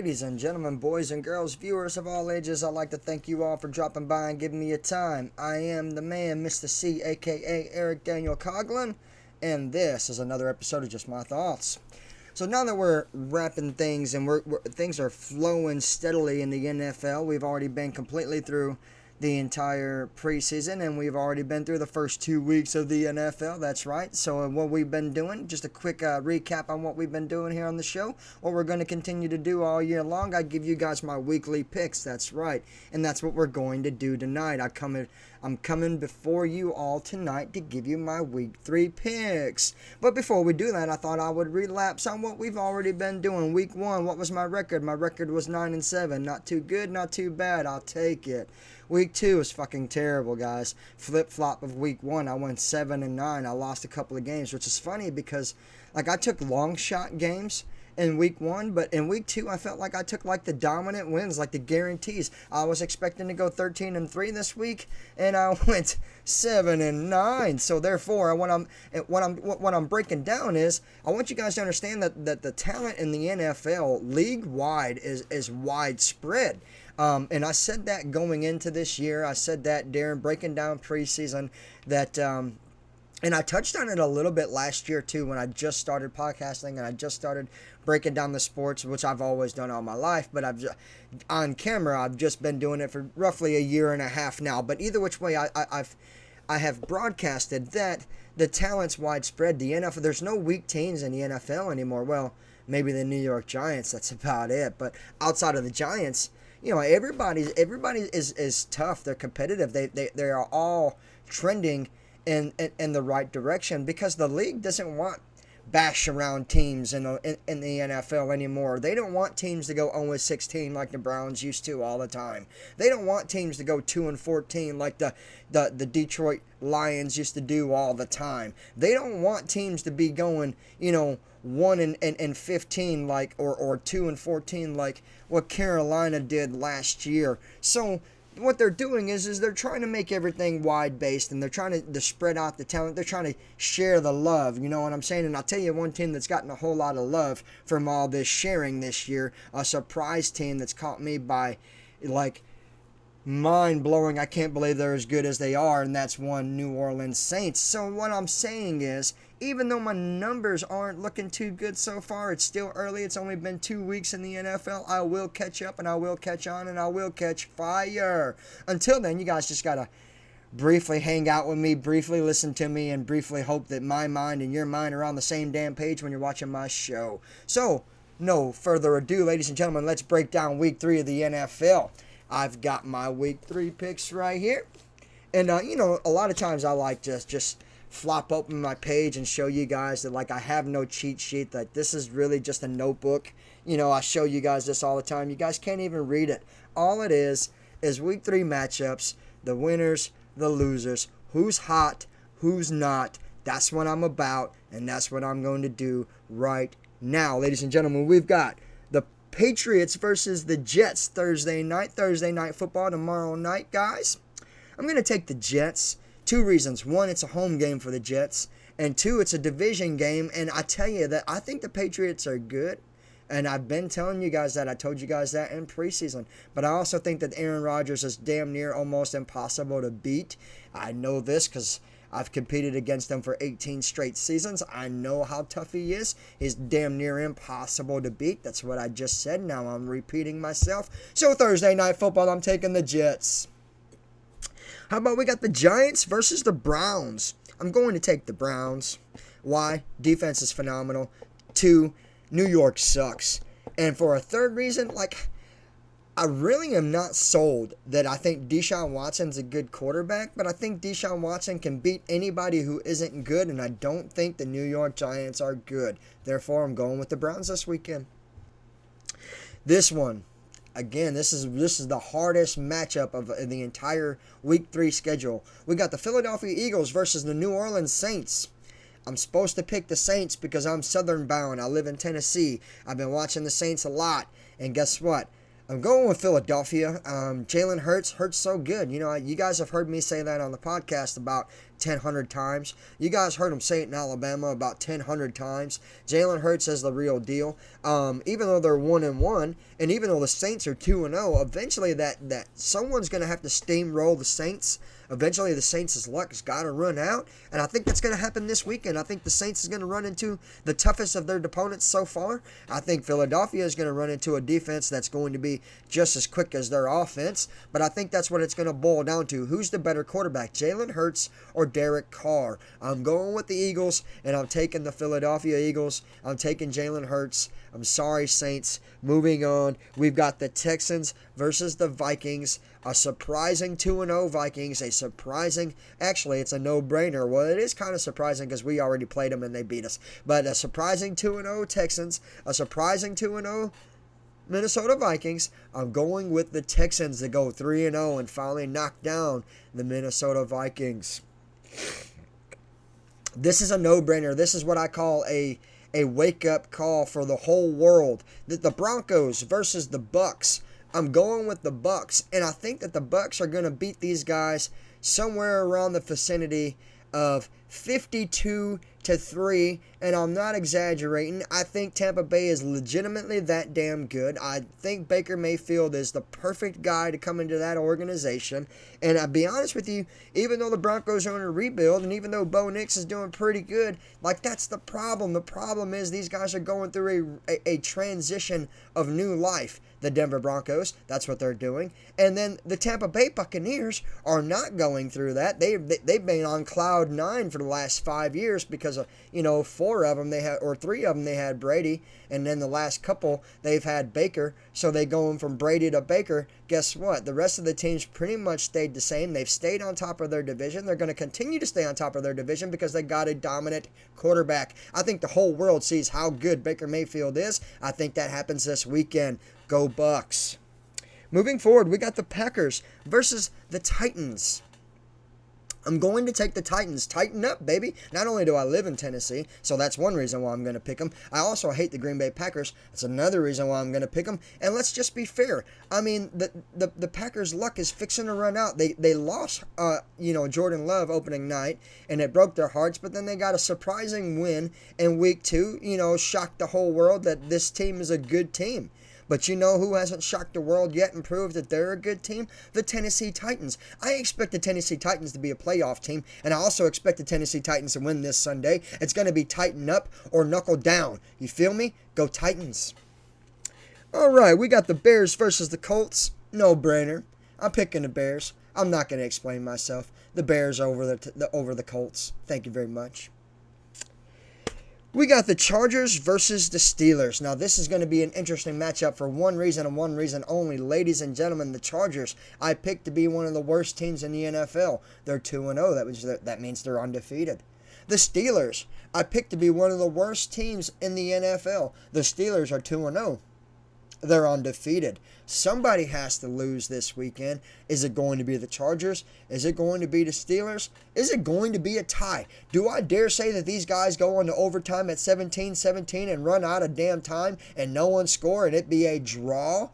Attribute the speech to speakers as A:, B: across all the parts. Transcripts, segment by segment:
A: ladies and gentlemen, boys and girls, viewers of all ages, I'd like to thank you all for dropping by and giving me your time. I am the man, Mr. C, aka Eric Daniel Coughlin, and this is another episode of Just My Thoughts. So now that we're wrapping things and things are flowing steadily in the NFL, we've already been completely through the entire preseason, and we've already been through the first 2 weeks of the NFL. That's right. So what we've been doing, just a quick recap on what we've been doing here on the show, what we're going to continue to do all year long. I give you guys my weekly picks. That's right, and that's what we're going to do tonight. I'm coming before you all tonight to give you my week 3 picks. But before we do that, I thought I would relapse on what we've already been doing. Week 1, what was my record? My record was 9-7. Not too good, not too bad. I'll take it. Week 2 is fucking terrible, guys. Flip-flop of week 1. I went 7-9. I lost a couple of games, which is funny because, I took long shot games in week 1, but in week 2, I felt like I took, the dominant wins, the guarantees. I was expecting to go 13-3 this week, and I went 7-9. So therefore, what I'm breaking down is, I want you guys to understand that the talent in the NFL league-wide is widespread. And I said that going into this year. I said that during breaking down preseason that, and I touched on it a little bit last year too when I just started podcasting and I just started breaking down the sports, which I've always done all my life. But on camera, I've just been doing it for roughly a year and a half now. But either which way, I have broadcasted that the talent's widespread. The NFL, there's no weak teams in the NFL anymore. Well, maybe the New York Giants. That's about it. But outside of the Giants, everybody is tough. They're competitive. They are all trending in the right direction because the league doesn't want bash around teams in the NFL anymore. They don't want teams to go 0-16 like the Browns used to all the time. They don't want teams to go 2-14 like the Detroit Lions used to do all the time. They don't want teams to be going, 1-15 or 2-14 like what Carolina did last year. So what they're doing is they're trying to make everything wide based, and they're trying to spread out the talent. They're trying to share the love, you know what I'm saying? And I'll tell you one team that's gotten a whole lot of love from all this sharing this year, a surprise team that's caught me by mind blowing. I can't believe they're as good as they are, and that's one New Orleans Saints. So what I'm saying is, even though my numbers aren't looking too good so far, it's still early. It's only been 2 weeks in the NFL. I will catch up, and I will catch on, and I will catch fire. Until then, you guys just gotta briefly hang out with me, briefly listen to me, and briefly hope that my mind and your mind are on the same damn page when you're watching my show. So, no further ado, ladies and gentlemen, let's break down week 3 of the NFL. I've got my week 3 picks right here. And, a lot of times I like just flop open my page and show you guys that, I have no cheat sheet. That this is really just a notebook. I show you guys this all the time. You guys can't even read it. All it is week 3 matchups, the winners, the losers, who's hot, who's not. That's what I'm about, and that's what I'm going to do right now. Ladies and gentlemen, we've got the Patriots versus the Jets Thursday night football tomorrow night, guys. I'm going to take the Jets. 2 reasons. 1, it's a home game for the Jets. And 2, it's a division game. And I tell you that I think the Patriots are good. And I've been telling you guys that. I told you guys that in preseason. But I also think that Aaron Rodgers is damn near almost impossible to beat. I know this because I've competed against him for 18 straight seasons. I know how tough he is. He's damn near impossible to beat. That's what I just said. Now I'm repeating myself. So Thursday night football, I'm taking the Jets. How about we got the Giants versus the Browns? I'm going to take the Browns. Why? Defense is phenomenal. 2, New York sucks. And for a third reason, I really am not sold that I think Deshaun Watson's a good quarterback, but I think Deshaun Watson can beat anybody who isn't good, and I don't think the New York Giants are good. Therefore, I'm going with the Browns this weekend. This one. Again, this is the hardest matchup of the entire Week 3 schedule. We got the Philadelphia Eagles versus the New Orleans Saints. I'm supposed to pick the Saints because I'm southern bound. I live in Tennessee. I've been watching the Saints a lot. And guess what? I'm going with Philadelphia. Jalen Hurts so good. You know, you guys have heard me say that on the podcast about 1,000 times. You guys heard him say it in Alabama about 1,000 times. Jalen Hurts is the real deal. Even though they're 1-1, and even though the Saints are 2-0, eventually that someone's going to have to steamroll the Saints. Eventually, the Saints' luck has got to run out, and I think that's going to happen this weekend. I think the Saints is going to run into the toughest of their opponents so far. I think Philadelphia is going to run into a defense that's going to be just as quick as their offense, but I think that's what it's going to boil down to. Who's the better quarterback, Jalen Hurts or Derek Carr? I'm going with the Eagles, and I'm taking the Philadelphia Eagles. I'm taking Jalen Hurts. I'm sorry, Saints. Moving on, we've got the Texans versus the Vikings. A surprising 2-0 Vikings. Actually, it's a no-brainer. Well, it is kind of surprising because we already played them and they beat us. But a surprising 2-0 Texans. A surprising 2-0 Minnesota Vikings. I'm going with the Texans to go 3-0 and finally knock down the Minnesota Vikings. This is a no-brainer. This is what I call a wake-up call for the whole world. The Broncos versus the Bucks. I'm going with the Bucks, and I think that the Bucks are going to beat these guys somewhere around the vicinity of 52-3, and I'm not exaggerating. I think Tampa Bay is legitimately that damn good. I think Baker Mayfield is the perfect guy to come into that organization, and I'll be honest with you, even though the Broncos are in a rebuild, and even though Bo Nix is doing pretty good, like, that's the problem. The problem is these guys are going through a transition of new life. The Denver Broncos, that's what they're doing. And then the Tampa Bay Buccaneers are not going through that. They've been on cloud nine for the last 5 years because of, 4 of them they had, or 3 of them they had Brady, and then the last couple they've had Baker. So they going from Brady to Baker. Guess what? The rest of the teams pretty much stayed the same. They've stayed on top of their division. They're going to continue to stay on top of their division because they got a dominant quarterback. I think the whole world sees how good Baker Mayfield is. I think that happens this weekend. Go Bucks. Moving forward, we got the Packers versus the Titans. I'm going to take the Titans. Tighten up, baby. Not only do I live in Tennessee, so that's one reason why I'm going to pick them. I also hate the Green Bay Packers. That's another reason why I'm going to pick them. And let's just be fair. I mean, the Packers' luck is fixing to run out. They lost, Jordan Love opening night, and it broke their hearts. But then they got a surprising win in week 2. Shocked the whole world that this team is a good team. But you know who hasn't shocked the world yet and proved that they're a good team? The Tennessee Titans. I expect the Tennessee Titans to be a playoff team, and I also expect the Tennessee Titans to win this Sunday. It's going to be tighten up or knuckle down. You feel me? Go Titans. All right, we got the Bears versus the Colts. No brainer. I'm picking the Bears. I'm not going to explain myself. The Bears over the Colts. Thank you very much. We got the Chargers versus the Steelers. Now, this is going to be an interesting matchup for one reason and one reason only. Ladies and gentlemen, the Chargers, I picked to be one of the worst teams in the NFL. They're 2-0. That means they're undefeated. The Steelers, I picked to be one of the worst teams in the NFL. The Steelers are 2-0. They're undefeated. Somebody has to lose this weekend. Is it going to be the Chargers? Is it going to be the Steelers? Is it going to be a tie? Do I dare say that these guys go into overtime at 17-17 and run out of damn time and no one score and it be a draw?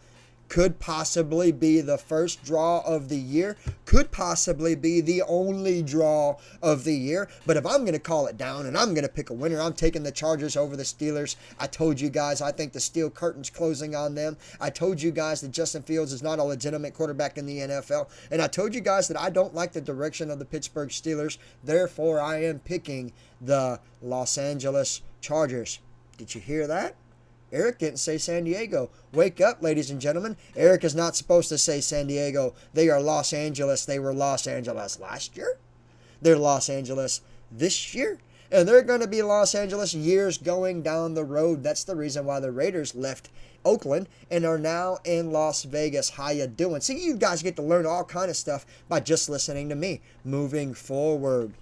A: Could possibly be the first draw of the year. Could possibly be the only draw of the year. But if I'm going to call it down and I'm going to pick a winner, I'm taking the Chargers over the Steelers. I told you guys I think the steel curtain's closing on them. I told you guys that Justin Fields is not a legitimate quarterback in the NFL. And I told you guys that I don't like the direction of the Pittsburgh Steelers. Therefore, I am picking the Los Angeles Chargers. Did you hear that? Eric didn't say San Diego. Wake up, ladies and gentlemen. Eric is not supposed to say San Diego. They are Los Angeles. They were Los Angeles last year. They're Los Angeles this year. And they're going to be Los Angeles years going down the road. That's the reason why the Raiders left Oakland and are now in Las Vegas. How you doing? See, you guys get to learn all kind of stuff by just listening to me. Moving forward,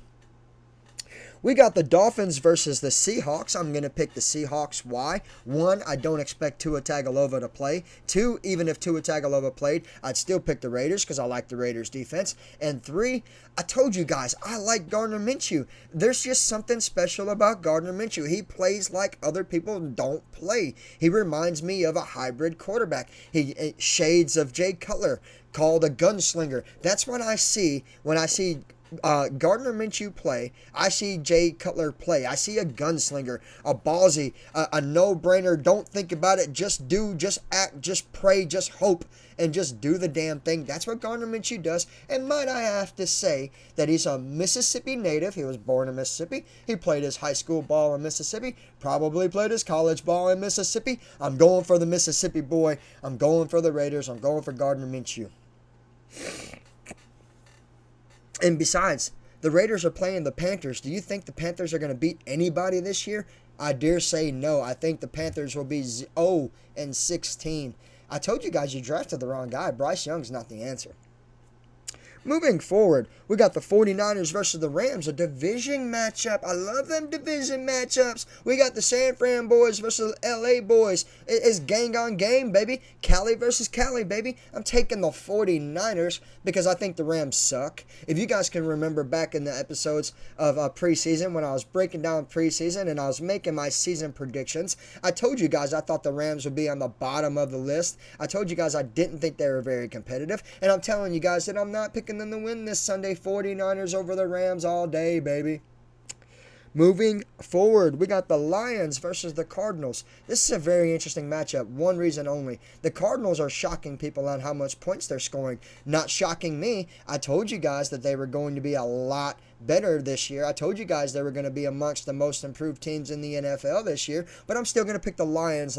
A: We got the Dolphins versus the Seahawks. I'm going to pick the Seahawks. Why? One, I don't expect Tua Tagovailoa to play. Two, even if Tua Tagovailoa played, I'd still pick the Raiders because I like the Raiders defense. And three, I told you guys, I like Gardner Minshew. There's just something special about Gardner Minshew. He plays like other people don't play. He reminds me of a hybrid quarterback. He shades of Jay Cutler, called a gunslinger. That's what I see when I see Gardner Minshew play. I see Jay Cutler play. I see a gunslinger, a ballsy, a no-brainer. Don't think about it. Just do, just act, just pray, just hope, and just do the damn thing. That's what Gardner Minshew does. And might I have to say that he's a Mississippi native. He was born in Mississippi. He played his high school ball in Mississippi. Probably played his college ball in Mississippi. I'm going for the Mississippi boy. I'm going for the Raiders. I'm going for Gardner Minshew. And besides, the Raiders are playing the Panthers. Do you think the Panthers are going to beat anybody this year? I dare say no. I think the Panthers will be 0-16. I told you guys you drafted the wrong guy. Bryce Young's not the answer. Moving forward, we got the 49ers versus the Rams, a division matchup. I love them division matchups. We got the San Fran boys versus the LA boys. It's gang on game, baby. Cali versus Cali, baby. I'm taking the 49ers because I think the Rams suck. If you guys can remember back in the episodes of preseason when I was breaking down preseason and I was making my season predictions, I told you guys I thought the Rams would be on the bottom of the list. I told you guys I didn't think they were very competitive. And I'm telling you guys that I'm not picking them to win this Sunday. 49ers over the Rams all day, baby. Moving forward, we got the Lions versus the Cardinals. This is a very interesting matchup. One reason only. The Cardinals are shocking people on how much points they're scoring. Not shocking me. I told you guys that they were going to be a lot better this year. I told you guys they were going to be amongst the most improved teams in the NFL this year, but I'm still going to pick the Lions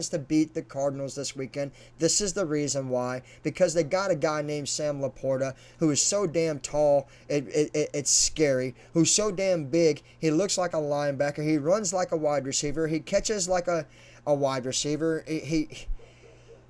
A: to beat the Cardinals this weekend. This is the reason why, because they got a guy named Sam Laporta who is so damn tall, it's scary, who's so damn big, he looks like a linebacker, he runs like a wide receiver, he catches like a wide receiver.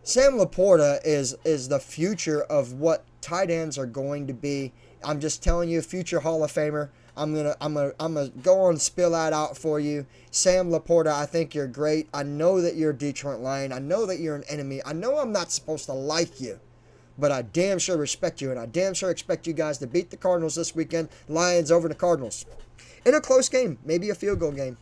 A: Sam Laporta is the future of what tight ends are going to be. I'm just telling you, future Hall of Famer. I'm gonna go and spill that out for you. Sam Laporta, I think you're great. I know that you're a Detroit Lion. I know that you're an enemy. I know I'm not supposed to like you, but I damn sure respect you, and I damn sure expect you guys to beat the Cardinals this weekend. Lions over the Cardinals. In a close game, maybe a field goal game.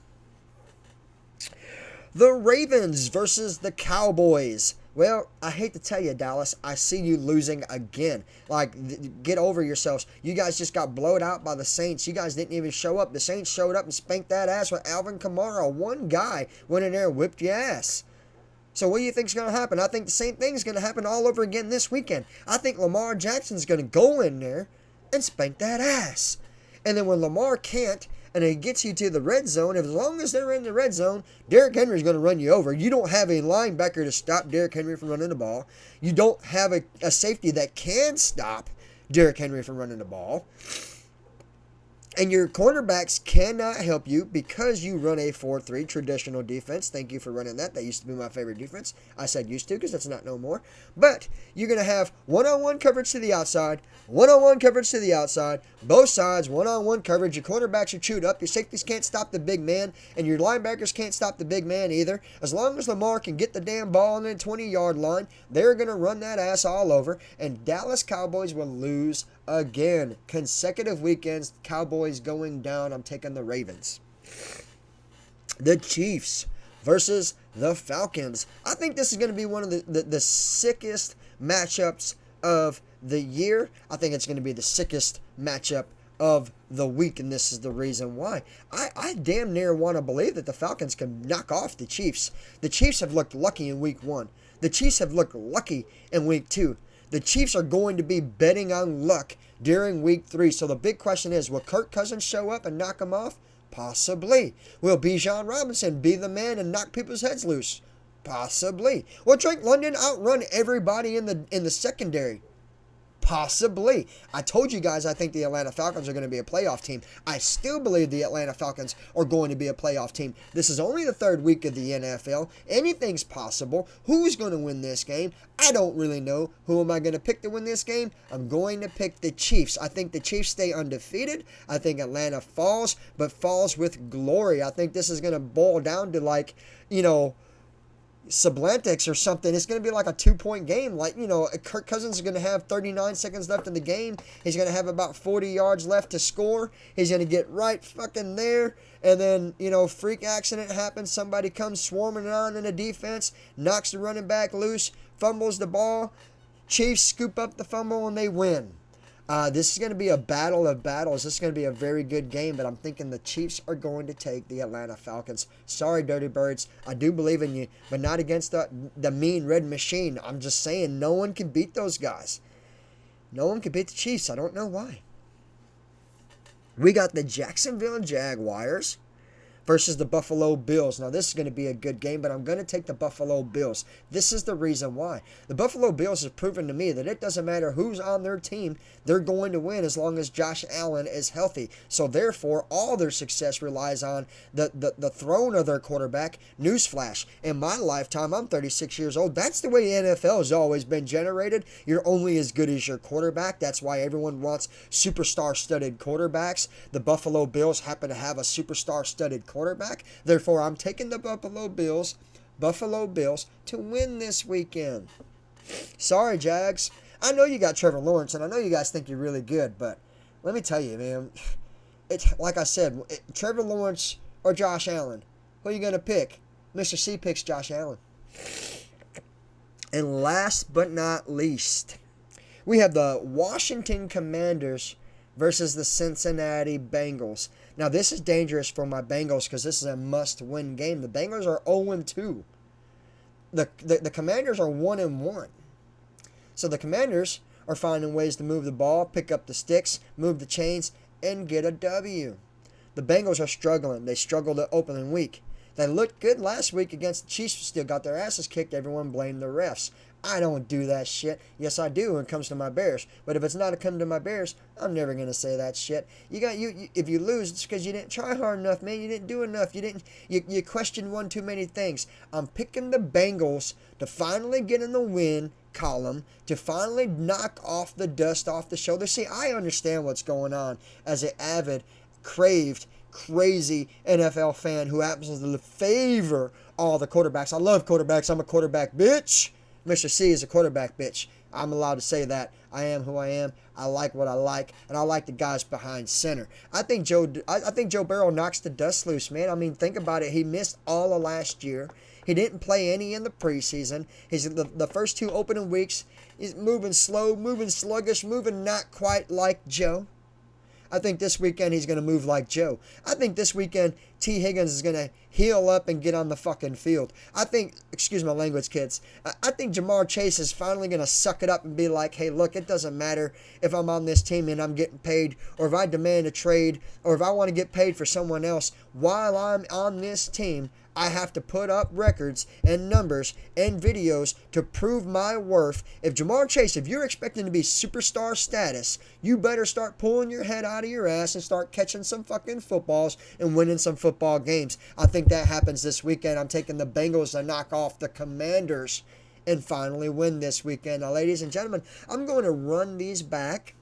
A: The Ravens versus the Cowboys. Well, I hate to tell you, Dallas, I see you losing again. Like, get over yourselves. You guys just got blowed out by the Saints. You guys didn't even show up. The Saints showed up and spanked that ass with Alvin Kamara. One guy went in there and whipped your ass. So what do you think's going to happen? I think the same thing is going to happen all over again this weekend. I think Lamar Jackson's going to go in there and spank that ass. And then when Lamar can't, and it gets you to the red zone, as long as they're in the red zone, Derrick Henry's going to run you over. You don't have a linebacker to stop Derrick Henry from running the ball. You don't have a safety that can stop Derrick Henry from running the ball. And your cornerbacks cannot help you because you run a 4-3 traditional defense. Thank you for running that. That used to be my favorite defense. I said used to because that's not no more. But you're going to have one-on-one coverage to the outside, one-on-one coverage to the outside, both sides, one-on-one coverage. Your cornerbacks are chewed up. Your safeties can't stop the big man, and your linebackers can't stop the big man either. As long as Lamar can get the damn ball on the 20-yard line, they're going to run that ass all over, and Dallas Cowboys will lose again. Consecutive weekends, Cowboys going down. I'm taking the Ravens. The Chiefs versus the Falcons. I think this is going to be one of the sickest matchups of the year. I think it's going to be the sickest matchup of the week, and this is the reason why. I damn near want to believe that the Falcons can knock off the Chiefs. The Chiefs have looked lucky in week 1. The Chiefs have looked lucky in week 2. The Chiefs are going to be betting on luck during week 3. So the big question is, will Kirk Cousins show up and knock them off? Possibly. Will Bijan Robinson be the man and knock people's heads loose? Possibly. Will Drake London outrun everybody in the secondary? Possibly. I told you guys I think the Atlanta Falcons are going to be a playoff team. I still believe the Atlanta Falcons are going to be a playoff team. This is only the third week of the NFL. Anything's possible. Who's going to win this game? I don't really know. Who am I going to pick to win this game? I'm going to pick the Chiefs. I think the Chiefs stay undefeated. I think Atlanta falls, but falls with glory. I think this is going to boil down to Sublantics or something. It's going to be like a 2-point game. Kirk Cousins is going to have 39 seconds left in the game. He's going to have about 40 yards left to score. He's going to get right fucking there. And then, freak accident happens. Somebody comes swarming on in the defense, knocks the running back loose, fumbles the ball. Chiefs scoop up the fumble and they win. This is going to be a battle of battles. This is going to be a very good game, but I'm thinking the Chiefs are going to take the Atlanta Falcons. Sorry, Dirty Birds. I do believe in you, but not against the mean red machine. I'm just saying no one can beat those guys. No one can beat the Chiefs. I don't know why. We got the Jacksonville Jaguars versus the Buffalo Bills. Now, this is going to be a good game, but I'm going to take the Buffalo Bills. This is the reason why. The Buffalo Bills have proven to me that it doesn't matter who's on their team, they're going to win as long as Josh Allen is healthy. So, therefore, all their success relies on the throne of their quarterback. Newsflash, in my lifetime, I'm 36 years old. That's the way the NFL has always been generated. You're only as good as your quarterback. That's why everyone wants superstar-studded quarterbacks. The Buffalo Bills happen to have a superstar-studded quarterback. Therefore, I'm taking the Buffalo Bills to win this weekend. Sorry, Jags. I know you got Trevor Lawrence, and I know you guys think you're really good, but let me tell you, man, like I said, Trevor Lawrence or Josh Allen, who are you going to pick? Mr. C picks Josh Allen. And last but not least, we have the Washington Commanders versus the Cincinnati Bengals. Now, this is dangerous for my Bengals because this is a must-win game. The Bengals are 0-2. The Commanders are 1-1. So the Commanders are finding ways to move the ball, pick up the sticks, move the chains, and get a W. The Bengals are struggling. They struggled at opening week. They looked good last week against the Chiefs, still got their asses kicked. Everyone blamed the refs. I don't do that shit. Yes, I do when it comes to my Bears. But if it's not to come to my Bears, I'm never going to say that shit. If you lose, it's because you didn't try hard enough, man. You didn't do enough. You questioned one too many things. I'm picking the Bengals to finally get in the win column, to finally knock off the dust off the shoulder. See, I understand what's going on as an avid, crazy NFL fan who happens to favor all the quarterbacks. I love quarterbacks. I'm a quarterback bitch. Mr. C is a quarterback bitch. I'm allowed to say that. I am who I am. I like what I like, and I like the guys behind center. I think Joe Burrow knocks the dust loose, man. I mean, think about it. He missed all of last year. He didn't play any in the preseason. The first 2 opening weeks, he's moving slow, moving sluggish, moving not quite like Joe. I think this weekend he's going to move like Joe. I think this weekend T. Higgins is going to heal up and get on the fucking field. I think, excuse my language, kids, I think Jamar Chase is finally going to suck it up and be like, hey, look, it doesn't matter if I'm on this team and I'm getting paid, or if I demand a trade, or if I want to get paid for someone else while I'm on this team. I have to put up records and numbers and videos to prove my worth. If Jamar Chase, if you're expecting to be superstar status, you better start pulling your head out of your ass and start catching some fucking footballs and winning some football games. I think that happens this weekend. I'm taking the Bengals to knock off the Commanders and finally win this weekend. Now, ladies and gentlemen, I'm going to run these back.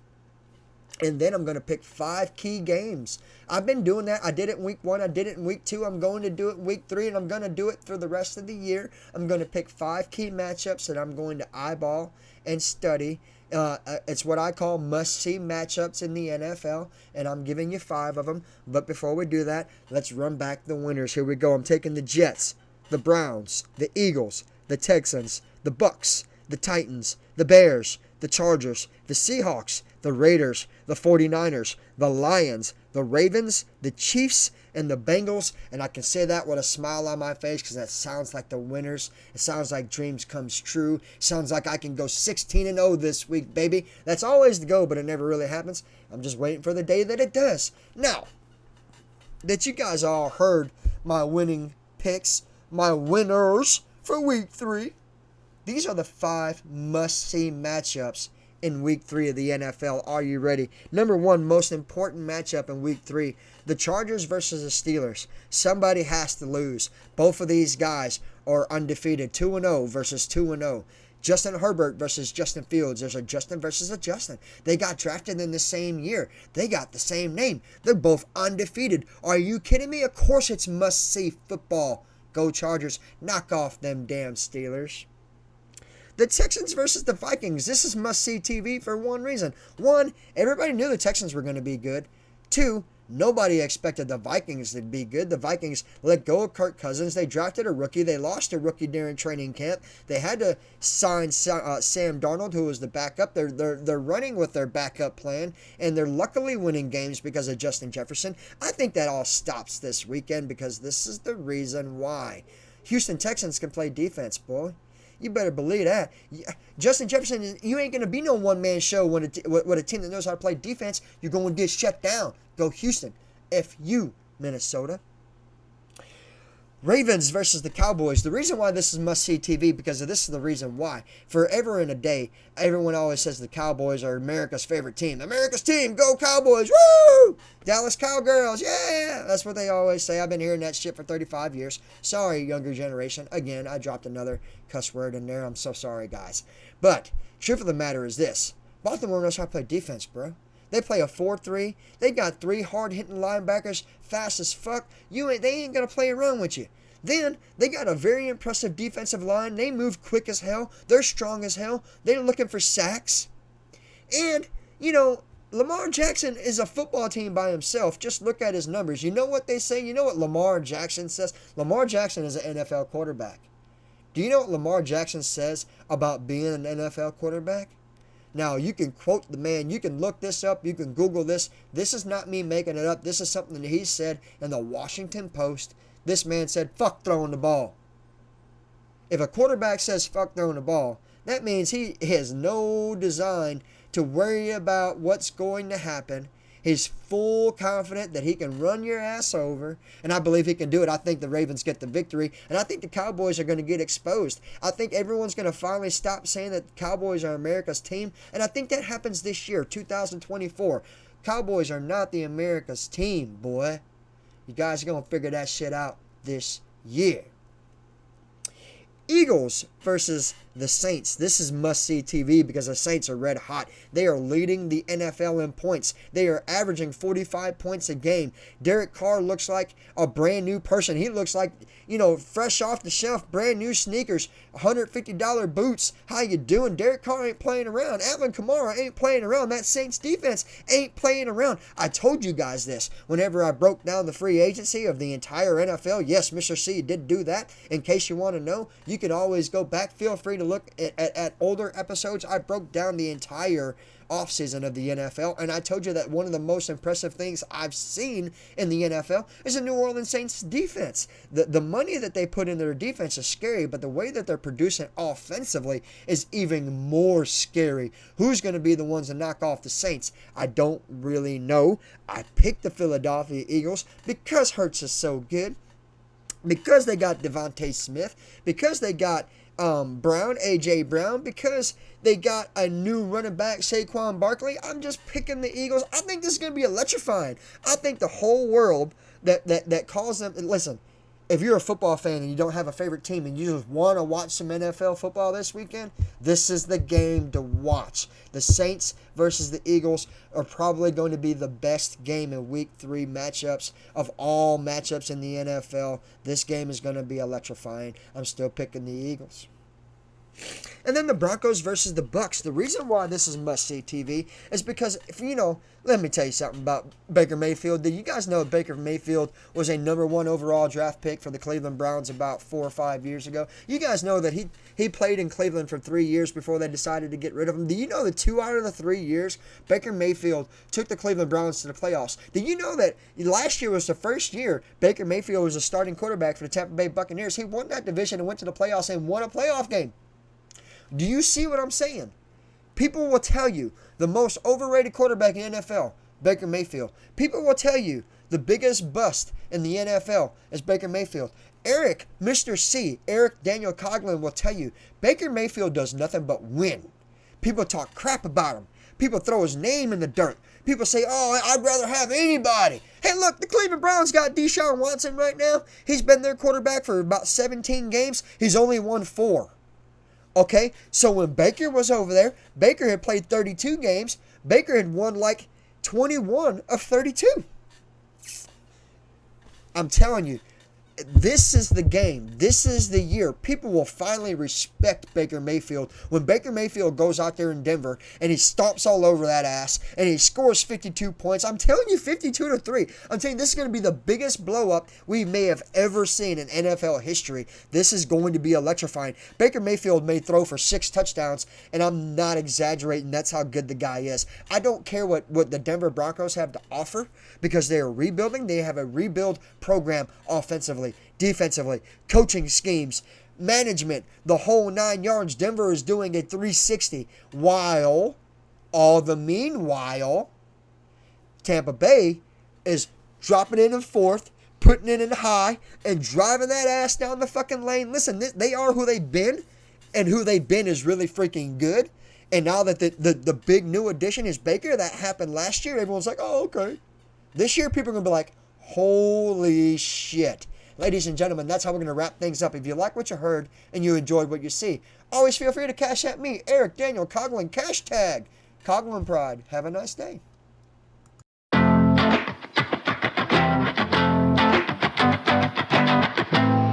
A: And then I'm going to pick 5 key games. I've been doing that. I did it in week 1. I did it in week 2. I'm going to do it in week 3. And I'm going to do it for the rest of the year. I'm going to pick 5 key matchups that I'm going to eyeball and study. It's what I call must-see matchups in the NFL. And I'm giving you 5 of them. But before we do that, let's run back the winners. Here we go. I'm taking the Jets, the Browns, the Eagles, the Texans, the Bucks, the Titans, the Bears, the Chargers, the Seahawks, the Raiders, the 49ers, the Lions, the Ravens, the Chiefs, and the Bengals. And I can say that with a smile on my face because that sounds like the winners. It sounds like dreams comes true. It sounds like I can go 16-0 this week, baby. That's always the goal, but it never really happens. I'm just waiting for the day that it does. Now, that you guys all heard my winning picks, my winners for week 3. These are the 5 must-see matchups in Week 3 of the NFL. Are you ready? Number one, most important matchup in Week 3, the Chargers versus the Steelers. Somebody has to lose. Both of these guys are undefeated, 2-0 versus 2-0. Justin Herbert versus Justin Fields. There's a Justin versus a Justin. They got drafted in the same year. They got the same name. They're both undefeated. Are you kidding me? Of course it's must-see football. Go Chargers. Knock off them damn Steelers. The Texans versus the Vikings. This is must-see TV for one reason. One, everybody knew the Texans were going to be good. Two, nobody expected the Vikings to be good. The Vikings let go of Kirk Cousins. They drafted a rookie. They lost a rookie during training camp. They had to sign Sam Darnold, who was the backup. They're running with their backup plan, and they're luckily winning games because of Justin Jefferson. I think that all stops this weekend because this is the reason why. Houston Texans can play defense, boy. You better believe that. Justin Jefferson, you ain't going to be no one-man show with a team that knows how to play defense. You're going to get shut down. Go Houston. F you, Minnesota. Ravens versus the Cowboys. The reason why this is must-see TV, because this is the reason why. Forever and a day, everyone always says the Cowboys are America's favorite team. America's team, go Cowboys, woo! Dallas Cowgirls, yeah! That's what they always say. I've been hearing that shit for 35 years. Sorry, younger generation. Again, I dropped another cuss word in there. I'm so sorry, guys. But, truth of the matter is this. Baltimore knows how to play defense, bro. They play a 4-3. They got 3 hard-hitting linebackers, fast as fuck. They ain't going to play around with you. Then, they got a very impressive defensive line. They move quick as hell. They're strong as hell. They're looking for sacks. And, Lamar Jackson is a football team by himself. Just look at his numbers. You know what they say? You know what Lamar Jackson says? Lamar Jackson is an NFL quarterback. Do you know what Lamar Jackson says about being an NFL quarterback? Now, you can quote the man. You can look this up. You can Google this. This is not me making it up. This is something that he said in the Washington Post. This man said, fuck throwing the ball. If a quarterback says fuck throwing the ball, that means he has no design to worry about what's going to happen. He's full confident that he can run your ass over, and I believe he can do it. I think the Ravens get the victory, and I think the Cowboys are going to get exposed. I think everyone's going to finally stop saying that the Cowboys are America's team, and I think that happens this year, 2024. Cowboys are not the America's team, boy. You guys are going to figure that shit out this year. Eagles versus the Saints. This is must-see TV because the Saints are red hot. They are leading the NFL in points. They are averaging 45 points a game. Derek Carr looks like a brand new person. He looks like, fresh off the shelf, brand new sneakers, $150 boots. How you doing? Derek Carr ain't playing around. Alvin Kamara ain't playing around. That Saints defense ain't playing around. I told you guys this whenever I broke down the free agency of the entire NFL. Yes, Mr. C did do that. In case you want to know, you can always go back. Feel free to look at older episodes. I broke down the entire offseason of the NFL, and I told you that one of the most impressive things I've seen in the NFL is the New Orleans Saints defense. The money that they put into their defense is scary, but the way that they're producing offensively is even more scary. Who's going to be the ones to knock off the Saints? I don't really know. I picked the Philadelphia Eagles because Hurts is so good, because they got Devontae Smith, because they got Brown, A.J. Brown, because they got a new running back, Saquon Barkley. I'm just picking the Eagles. I think this is going to be electrifying. I think the whole world that calls them... Listen, if you're a football fan and you don't have a favorite team and you just want to watch some NFL football this weekend, this is the game to watch. The Saints versus the Eagles are probably going to be the best game in Week 3 matchups of all matchups in the NFL. This game is going to be electrifying. I'm still picking the Eagles. And then the Broncos versus the Bucks. The reason why this is must-see TV is because, let me tell you something about Baker Mayfield. Did you guys know Baker Mayfield was a number 1 overall draft pick for the Cleveland Browns about 4 or 5 years ago? You guys know that he played in Cleveland for 3 years before they decided to get rid of him. Do you know that 2 out of the 3 years, Baker Mayfield took the Cleveland Browns to the playoffs? Did you know that last year was the first year Baker Mayfield was a starting quarterback for the Tampa Bay Buccaneers? He won that division and went to the playoffs and won a playoff game. Do you see what I'm saying? People will tell you the most overrated quarterback in the NFL, Baker Mayfield. People will tell you the biggest bust in the NFL is Baker Mayfield. Eric, Mr. C, Eric Daniel Coughlin will tell you Baker Mayfield does nothing but win. People talk crap about him. People throw his name in the dirt. People say, oh, I'd rather have anybody. Hey, look, the Cleveland Browns got Deshaun Watson right now. He's been their quarterback for about 17 games. He's only won 4. Okay? So when Baker was over there, Baker had played 32 games. Baker had won like 21 of 32. I'm telling you, this is the game. This is the year. People will finally respect Baker Mayfield when Baker Mayfield goes out there in Denver and he stomps all over that ass and he scores 52 points. I'm telling you, 52-3. I'm telling you, this is going to be the biggest blow up we may have ever seen in NFL history. This is going to be electrifying. Baker Mayfield may throw for 6 touchdowns, and I'm not exaggerating. That's how good the guy is. I don't care what the Denver Broncos have to offer because they are rebuilding. They have a rebuild program offensively, defensively, coaching schemes, management, the whole 9 yards. Denver is doing a 360 while Tampa Bay is dropping it in 4th, putting it in high, and driving that ass down the fucking lane. Listen, they are who they've been, and who they've been is really freaking good. And now that the big new addition is Baker, that happened last year, everyone's like, oh, okay. This year, people are going to be like, holy shit. Ladies and gentlemen, that's how we're going to wrap things up. If you like what you heard and you enjoyed what you see, always feel free to cash at me, Eric Daniel Coughlin, #Coughlin Pride. Have a nice day.